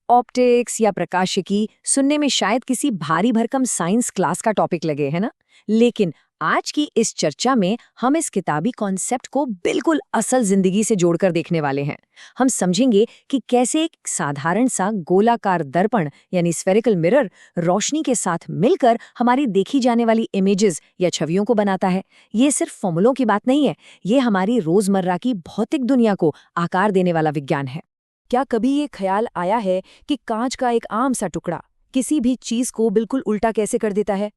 Optics या प्रकाशिकी सुनने में शायद किसी भारी भरकम साइंस क्लास का टॉपिक लगे, है ना? लेकिन आज की इस चर्चा में हम इस किताबी कॉन्सेप्ट को बिल्कुल असल जिंदगी से जोड़कर देखने वाले हैं। हम समझेंगे कि कैसे एक साधारण सा गोलाकार दर्पण यानी स्फेरिकल मिरर रोशनी के साथ मिलकर हमारी देखी जाने वाली इमेजेस या छवियों को बनाता है। ये सिर्फ फॉर्मूलों की बात नहीं है, ये हमारी रोजमर्रा की भौतिक दुनिया को आकार देने वाला विज्ञान है। क्या कभी ये ख्याल आया है कि कांच का एक आम सा टुकड़ा किसी भी चीज को बिल्कुल उल्टा कैसे कर देता है?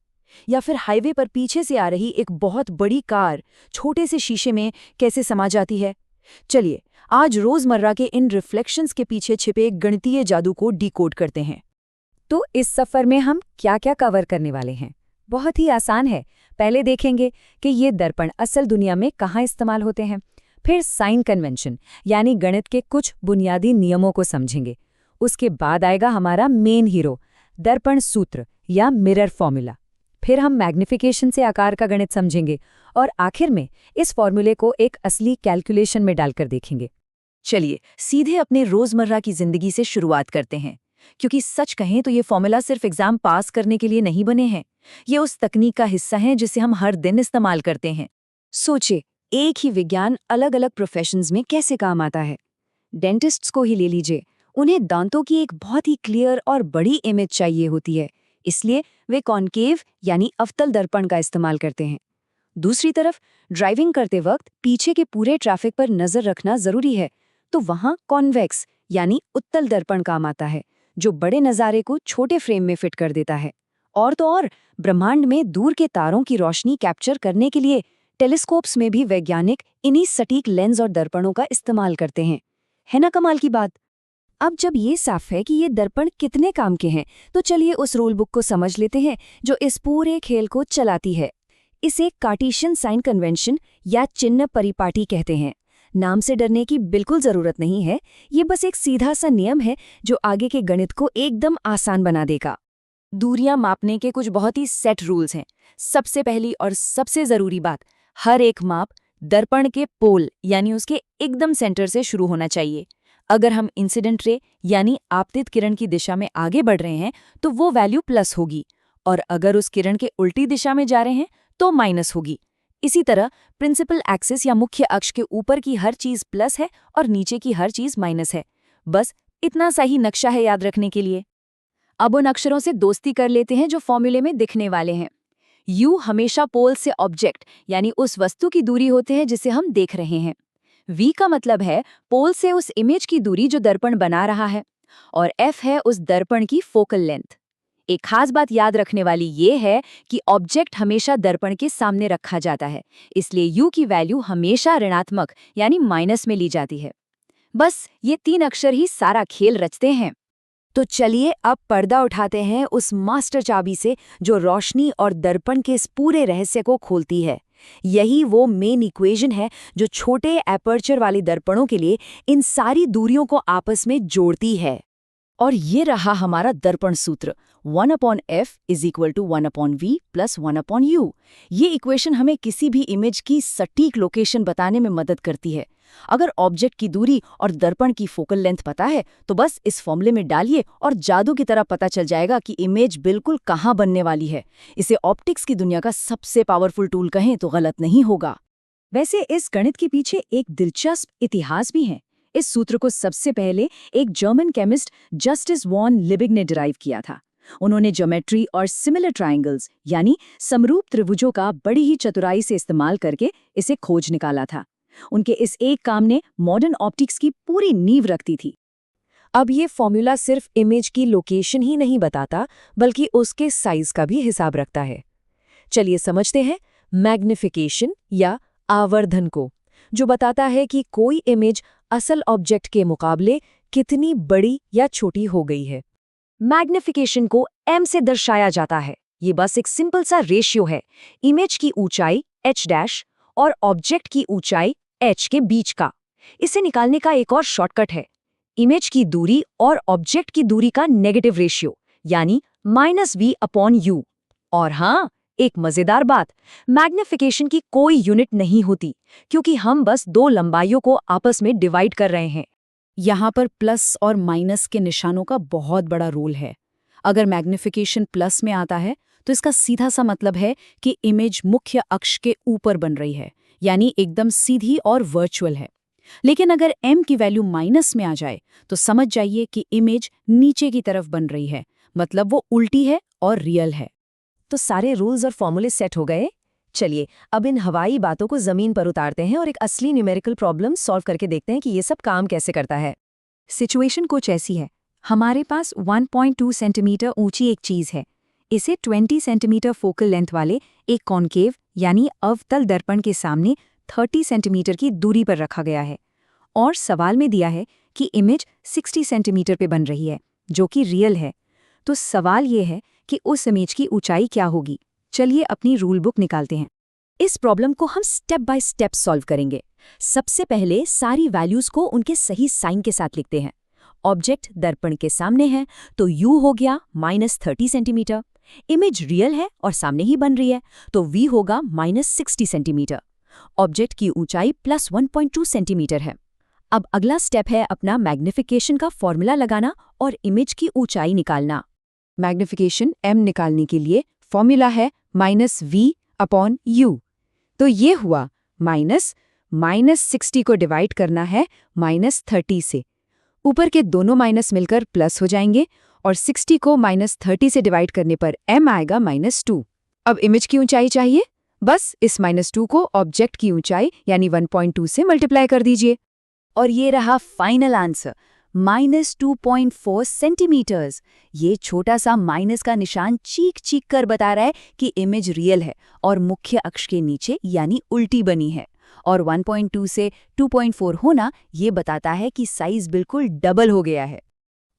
या फिर हाईवे पर पीछे से आ रही एक बहुत बड़ी कार छोटे से शीशे में कैसे समा जाती है? चलिए आज रोजमर्रा के इन रिफ्लेक्शंस के पीछे छिपे एक गणितीय जादू को डिकोड करते हैं। तो इस सफर में हम क्या क्या कवर करने वाले हैं? बहुत ही आसान है। पहले देखेंगे कि ये दर्पण असल दुनिया में कहाँ इस्तेमाल होते हैं। फिर साइन कन्वेंशन यानी गणित के कुछ बुनियादी नियमों को समझेंगे। उसके बाद आएगा हमारा मेन हीरो, दर्पण सूत्र या मिरर फॉर्मूला। फिर हम मैग्निफिकेशन से आकार का गणित समझेंगे और आखिर में इस फॉर्मूले को एक असली कैलकुलेशन में डालकर देखेंगे। चलिए सीधे अपने रोजमर्रा की जिंदगी से शुरुआत करते हैं, क्योंकि सच कहें तो ये फॉर्मूला सिर्फ एग्जाम पास करने के लिए नहीं बने हैं। ये उस तकनीक का हिस्सा है जिसे हम हर दिन इस्तेमाल करते हैं। सोचिए, एक ही विज्ञान अलग अलग प्रोफेशंस में कैसे काम आता है। डेंटिस्ट्स को ही ले लीजिए, उन्हें दांतों की एक बहुत ही क्लियर और बड़ी इमेज चाहिए होती है, इसलिए वे कॉन्केव यानी अवतल दर्पण का इस्तेमाल करते हैं। दूसरी तरफ ड्राइविंग करते वक्त पीछे के पूरे ट्रैफिक पर नजर रखना जरूरी है, तो वहां कॉन्वेक्स यानी उत्तल दर्पण काम आता है, जो बड़े नज़ारे को छोटे फ्रेम में फिट कर देता है। और तो और ब्रह्मांड में दूर के तारों की रोशनी कैप्चर करने के लिए टेलीस्कोप्स में भी वैज्ञानिक इन्हीं सटीक लेंस और दर्पणों का इस्तेमाल करते हैं। है ना कमाल की बात? अब जब ये साफ है कि ये दर्पण कितने काम के हैं, तो चलिए उस रूल बुक को समझ लेते हैं जो इस पूरे खेल को चलाती है। इसे कार्टेशियन साइन कन्वेंशन या चिन्ह परिपाटी कहते हैं। नाम से डरने की बिल्कुल जरूरत नहीं है, ये बस एक सीधा सा नियम है जो आगे के गणित को एकदम आसान बना देगा। दूरियां मापने के कुछ बहुत ही सेट रूल्स हैं। सबसे पहली और सबसे जरूरी बात, हर एक माप दर्पण के पोल यानी उसके एकदम सेंटर से शुरू होना चाहिए। अगर हम इंसिडेंट रे यानी आपतित किरण की दिशा में आगे बढ़ रहे हैं तो वो वैल्यू प्लस होगी, और अगर उस किरण के उल्टी दिशा में जा रहे हैं तो माइनस होगी। इसी तरह प्रिंसिपल एक्सिस या मुख्य अक्ष के ऊपर की हर चीज प्लस है और नीचे की हर चीज माइनस है। बस इतना सा ही नक्शा है याद रखने के लिए। अब उन अक्षरों से दोस्ती कर लेते हैं जो फॉर्मूले में दिखने वाले हैं। यू हमेशा पोल से ऑब्जेक्ट यानी उस वस्तु की दूरी होते हैं जिसे हम देख रहे हैं। वी का मतलब है पोल से उस इमेज की दूरी जो दर्पण बना रहा है, और एफ है उस दर्पण की फोकल लेंथ। एक खास बात याद रखने वाली ये है कि ऑब्जेक्ट हमेशा दर्पण के सामने रखा जाता है, इसलिए यू की वैल्यू हमेशा ऋणात्मक यानी माइनस में ली जाती है। बस ये 3 अक्षर ही सारा खेल रचते हैं। तो चलिए अब पर्दा उठाते हैं उस मास्टर चाबी से जो रोशनी और दर्पण के इस पूरे रहस्य को खोलती है। यही वो मेन इक्वेशन है जो छोटे एपर्चर वाले दर्पणों के लिए इन सारी दूरियों को आपस में जोड़ती है। और ये रहा हमारा दर्पण सूत्र 1/f = 1/v + 1/u। ये इक्वेशन हमें किसी भी इमेज की सटीक लोकेशन बताने में मदद करती है। अगर ऑब्जेक्ट की दूरी और दर्पण की फोकल लेंथ पता है तो बस इस फॉर्मूले में डालिए और जादू की तरह पता चल जाएगा कि इमेज बिल्कुल कहाँ बनने वाली है। इसे ऑप्टिक्स की दुनिया का सबसे पावरफुल टूल कहें तो गलत नहीं होगा। वैसे इस गणित के पीछे एक दिलचस्प इतिहास भी है। इस सूत्र को सबसे पहले एक German chemist Justus von Liebig ने डिराइव किया था। उन्होंने ज्योमेट्री और सिमिलर ट्रायंगल्स यानी समरूप त्रिभुजों का बड़ी ही चतुराई से इस्तेमाल करके इसे खोज निकाला था। उनके इस एक काम ने मॉडर्न ऑप्टिक्स की पूरी नींव रखती थी। अब ये फॉर्मूला सिर्फ इमेज की लोकेशन ही नहीं बताता, बल्कि उसके साइज का भी हिसाब रखता है। चलिए समझते हैं मैग्निफिकेशन या आवर्धन को, जो बताता है कि कोई इमेज असल ऑब्जेक्ट के मुकाबले कितनी बड़ी या छोटी हो गई है। मैग्निफिकेशन को m से दर्शाया जाता है। ये बस एक सिंपल सा रेशियो है, इमेज की ऊंचाई h' और ऑब्जेक्ट की ऊंचाई h के बीच का। इसे निकालने का एक और शॉर्टकट है, इमेज की दूरी और ऑब्जेक्ट की दूरी का नेगेटिव रेशियो यानी -v/u। और हाँ, एक मजेदार बात, मैग्निफिकेशन की कोई यूनिट नहीं होती, क्योंकि हम बस 2 लंबाइयों को आपस में डिवाइड कर रहे हैं। यहाँ पर प्लस और माइनस के निशानों का बहुत बड़ा रोल है। अगर मैग्निफिकेशन प्लस में आता है तो इसका सीधा सा मतलब है कि इमेज मुख्य अक्ष के ऊपर बन रही है, यानी एकदम सीधी और वर्चुअल है। लेकिन अगर m की वैल्यू माइनस में आ जाए तो समझ जाइए कि इमेज नीचे की तरफ बन रही है, मतलब वो उल्टी है और रियल है। तो सारे रूल्स और फॉर्मूले सेट हो गए। चलिए अब इन हवाई बातों को जमीन पर उतारते हैं और एक असली न्यूमेरिकल प्रॉब्लम सॉल्व करके देखते हैं कि ये सब काम कैसे करता है। सिचुएशन कुछ ऐसी है। हमारे पास 1.2 सेंटीमीटर ऊंची एक चीज है। इसे 20 सेंटीमीटर फोकल लेंथ वाले एक कॉन्केव यानी अवतल दर्पण के सामने 30 सेंटीमीटर की दूरी पर रखा गया है और सवाल में दिया है कि इमेज 60 सेंटीमीटर पे बन रही है, जो कि रियल है। तो सवाल ये है कि उस इमेज की ऊंचाई क्या होगी। चलिए अपनी रूल बुक निकालते हैं। इस प्रॉब्लम को हम स्टेप बाय स्टेप सॉल्व करेंगे। सबसे पहले सारी वैल्यूज को उनके सही साइन के साथ लिखते हैं। ऑब्जेक्ट दर्पण के सामने है तो u हो गया -30 सेंटीमीटर। इमेज रियल है और सामने ही बन रही है तो v होगा -60 सेंटीमीटर। ऑब्जेक्ट की ऊंचाई +1.2 सेंटीमीटर है। अब अगला स्टेप है अपना मैग्निफिकेशन का फॉर्मूला लगाना और इमेज की ऊंचाई निकालना। मैग्निफिकेशन m निकालने के लिए फॉर्मूला है -v/u। तो ये हुआ -60 को डिवाइड करना है -30 से। ऊपर के दोनों माइनस मिलकर प्लस हो जाएंगे और 60 को -30 से डिवाइड करने पर m आएगा -2। अब इमेज की ऊंचाई चाहिए, बस इस -2 को ऑब्जेक्ट की ऊंचाई यानी 1.2 से मल्टीप्लाई कर दीजिए और ये रहा फाइनल आंसर -2.4 सेंटीमीटर्स। ये छोटा सा माइनस का निशान चीख चीख कर बता रहा है कि इमेज रियल है और मुख्य अक्ष के नीचे यानी उल्टी बनी है। और 1.2 से 2.4 होना ये बताता है कि साइज बिल्कुल डबल हो गया है।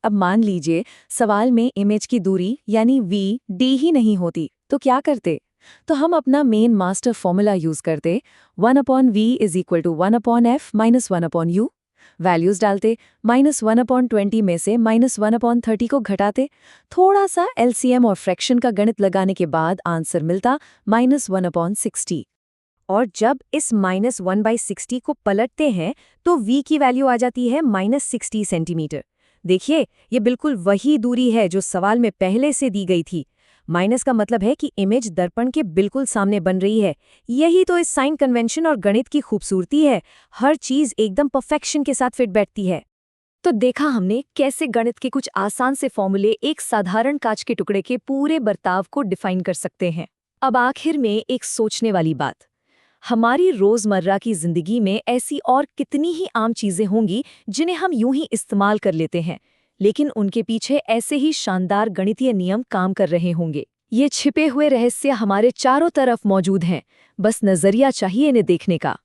अब मान लीजिए सवाल में इमेज की दूरी यानी v d ही नहीं होती तो क्या करते? तो हम अपना मेन मास्टर फॉर्मूला यूज करते 1/v = 1/f - 1/u। वैल्यूज डालते -1/20 में से -1/30 को घटाते, थोड़ा सा LCM और फ्रैक्शन का गणित लगाने के बाद आंसर मिलता -1/60। और जब इस -1/60 को पलटते हैं तो v की वैल्यू आ जाती है -60 सेंटीमीटर। देखिए ये बिल्कुल वही दूरी है जो सवाल में पहले से दी गई थी। माइनस का मतलब है कि इमेज दर्पण के बिल्कुल सामने बन रही है। यही तो इस साइन कन्वेंशन और गणित की खूबसूरती है। हर चीज एकदम परफेक्शन के साथ फिट बैठती है। तो देखा हमने कैसे गणित के कुछ आसान से फॉर्मूले एक साधारण कांच के टुकड़े के पूरे बर्ताव को डिफाइन कर सकते हैं। अब आखिर में एक सोचने वाली बात, हमारी रोजमर्रा की जिंदगी में ऐसी और कितनी ही आम चीजें होंगी जिन्हें हम यूं ही इस्तेमाल कर लेते हैं, लेकिन उनके पीछे ऐसे ही शानदार गणितीय नियम काम कर रहे होंगे। ये छिपे हुए रहस्य हमारे चारों तरफ मौजूद हैं, बस नजरिया चाहिए इन्हें देखने का।